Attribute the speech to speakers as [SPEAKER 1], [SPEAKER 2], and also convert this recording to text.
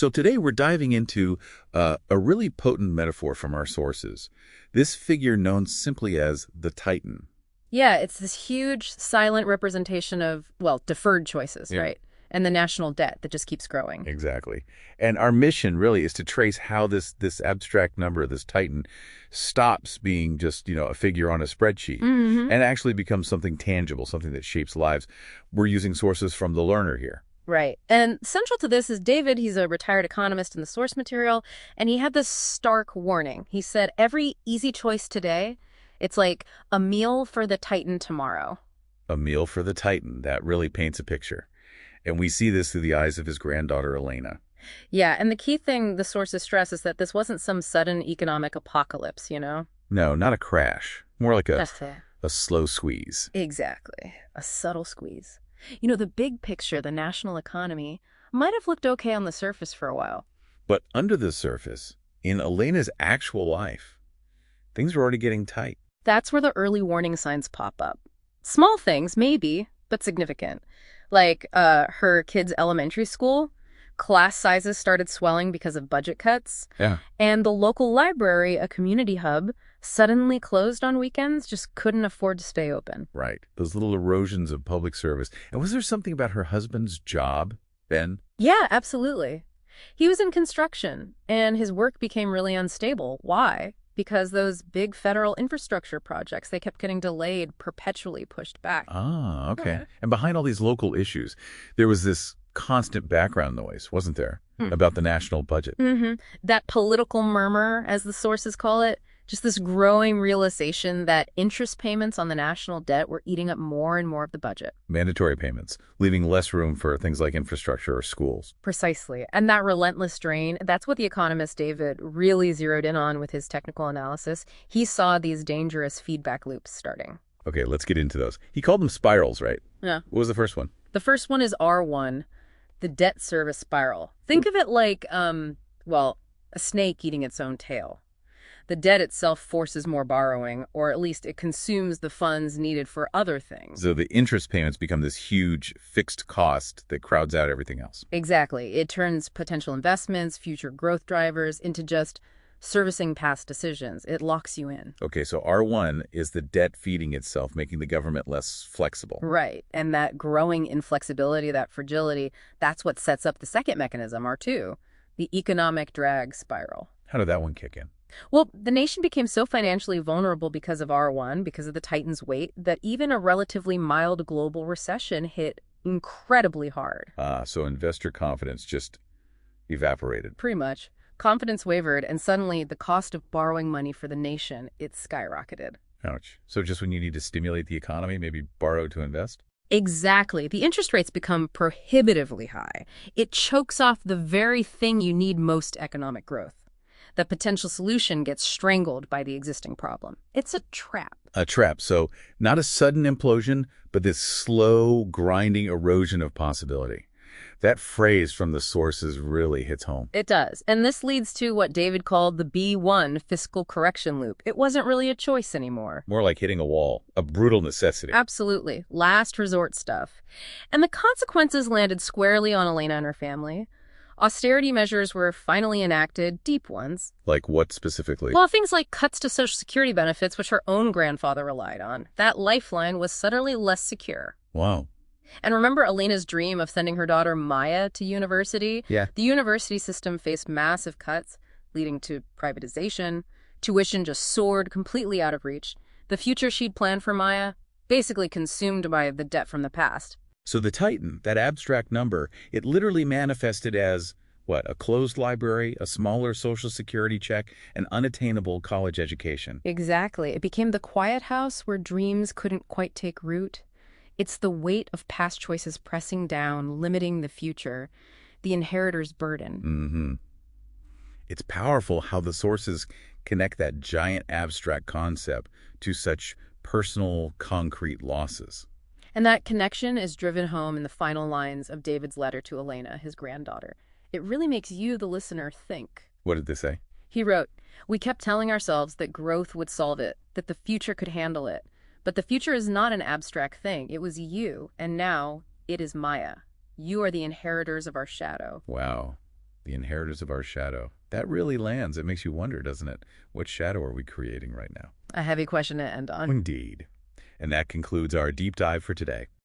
[SPEAKER 1] So today we're diving into a really potent metaphor from our sources. This figure known simply as the Titan.
[SPEAKER 2] Yeah, it's this huge silent representation of, well, deferred choices,
[SPEAKER 1] Yeah.
[SPEAKER 2] right? And the national debt that just keeps growing.
[SPEAKER 1] Exactly. And our mission really is to trace how this abstract number, this Titan, stops being just, a figure on a spreadsheet
[SPEAKER 2] Hmm.
[SPEAKER 1] and actually becomes something tangible, something that shapes lives. We're using sources from the learner here.
[SPEAKER 2] Right. And central to this is David. He's a retired economist in the source material, and he had this stark warning. He said, every easy choice today, it's like a meal for the Titan tomorrow.
[SPEAKER 1] A meal for the Titan. That really paints a picture. And we see this through the eyes of his granddaughter, Elena.
[SPEAKER 2] Yeah, and the key thing the sources stress is that this wasn't some sudden economic apocalypse, you know?
[SPEAKER 1] No, not a crash. More like
[SPEAKER 2] That's fair.
[SPEAKER 1] a slow squeeze.
[SPEAKER 2] Exactly. A subtle squeeze. You know, the big picture, the national economy, might have looked okay on the surface for a while.
[SPEAKER 1] But under the surface, in Elena's actual life, things are already getting tight.
[SPEAKER 2] That's where the early warning signs pop up. Small things, maybe, but significant. Like her kids' elementary school, class sizes started swelling because of budget cuts,
[SPEAKER 1] Yeah.
[SPEAKER 2] and the local library, a community hub, suddenly closed on weekends, just couldn't afford to stay open.
[SPEAKER 1] Right. Those little erosions of public service. And was there something about her husband's job, Ben?
[SPEAKER 2] Yeah, absolutely. He was in construction, and his work became really unstable. Why? Because those big federal infrastructure projects, they kept getting delayed, perpetually pushed back.
[SPEAKER 1] Ah, okay.
[SPEAKER 2] Okay.
[SPEAKER 1] And behind all these local issues, there was this constant background noise, wasn't there,
[SPEAKER 2] Hmm.
[SPEAKER 1] about the national budget?
[SPEAKER 2] Hmm. That political murmur, as the sources call it, just this growing realization that interest payments on the national debt were eating up more and more of the budget.
[SPEAKER 1] Mandatory payments, leaving less room for things like infrastructure or schools.
[SPEAKER 2] Precisely. And that relentless drain, that's what the economist David really zeroed in on with his technical analysis. He saw these dangerous feedback loops starting.
[SPEAKER 1] Okay, let's get into those. He called them spirals, right?
[SPEAKER 2] Yeah.
[SPEAKER 1] What was the first one?
[SPEAKER 2] The first one is R1, the debt service spiral. Think of it like, well, a snake eating its own tail. The debt itself forces more borrowing, or at least it consumes the funds needed for other things.
[SPEAKER 1] So the interest payments become this huge fixed cost that crowds out everything else.
[SPEAKER 2] Exactly. It turns potential investments, future growth drivers, into just servicing past decisions. It locks you in.
[SPEAKER 1] Okay, so R1 is the debt feeding itself, making the government less flexible.
[SPEAKER 2] Right. And that growing inflexibility, that fragility, that's what sets up the second mechanism, R2, the economic drag spiral.
[SPEAKER 1] How did that one kick in?
[SPEAKER 2] Well, the nation became so financially vulnerable because of R1, because of the Titan's weight, that even a relatively mild global recession hit incredibly hard.
[SPEAKER 1] So investor confidence just evaporated.
[SPEAKER 2] Pretty much. Confidence wavered, and suddenly the cost of borrowing money for the nation, it skyrocketed.
[SPEAKER 1] Ouch. So just when you need to stimulate the economy, maybe borrow to invest?
[SPEAKER 2] Exactly. The interest rates become prohibitively high. It chokes off the very thing you need most economic growth. The potential solution gets strangled by the existing problem. It's a trap.
[SPEAKER 1] A trap. So not a sudden implosion, but this slow, grinding erosion of possibility. That phrase from the sources really hits home.
[SPEAKER 2] It does. And this leads to what David called the B1 fiscal correction loop. It wasn't really a choice anymore.
[SPEAKER 1] More like hitting a wall, a brutal necessity.
[SPEAKER 2] Absolutely. Last resort stuff. And the consequences landed squarely on Elena and her family. Austerity measures were finally enacted, deep ones.
[SPEAKER 1] Like what specifically?
[SPEAKER 2] Well, things like cuts to Social Security benefits, which her own grandfather relied on. That lifeline was suddenly less secure.
[SPEAKER 1] Wow.
[SPEAKER 2] And remember Elena's dream of sending her daughter Maya to university?
[SPEAKER 1] Yeah.
[SPEAKER 2] The university system faced massive cuts, leading to privatization. Tuition just soared completely out of reach. The future she'd planned for Maya, basically consumed by the debt from the past.
[SPEAKER 1] So the Titan, that abstract number, it literally manifested as, what, a closed library, a smaller Social Security check, an unattainable college education.
[SPEAKER 2] Exactly. It became the quiet house where dreams couldn't quite take root. It's the weight of past choices pressing down, limiting the future, the inheritor's burden.
[SPEAKER 1] Mm-hmm. It's powerful how the sources connect that giant abstract concept to such personal, concrete losses.
[SPEAKER 2] And that connection is driven home in the final lines of David's letter to Elena, his granddaughter. It really makes you, the listener, think.
[SPEAKER 1] What did they say?
[SPEAKER 2] He wrote, "We kept telling ourselves that growth would solve it, that the future could handle it. But the future is not an abstract thing. It was you, and now it is Maya. You are the inheritors of our shadow."
[SPEAKER 1] Wow. The inheritors of our shadow. That really lands. It makes you wonder, doesn't it? What shadow are we creating right now?
[SPEAKER 2] A heavy question to end on.
[SPEAKER 1] Indeed. And that concludes our deep dive for today.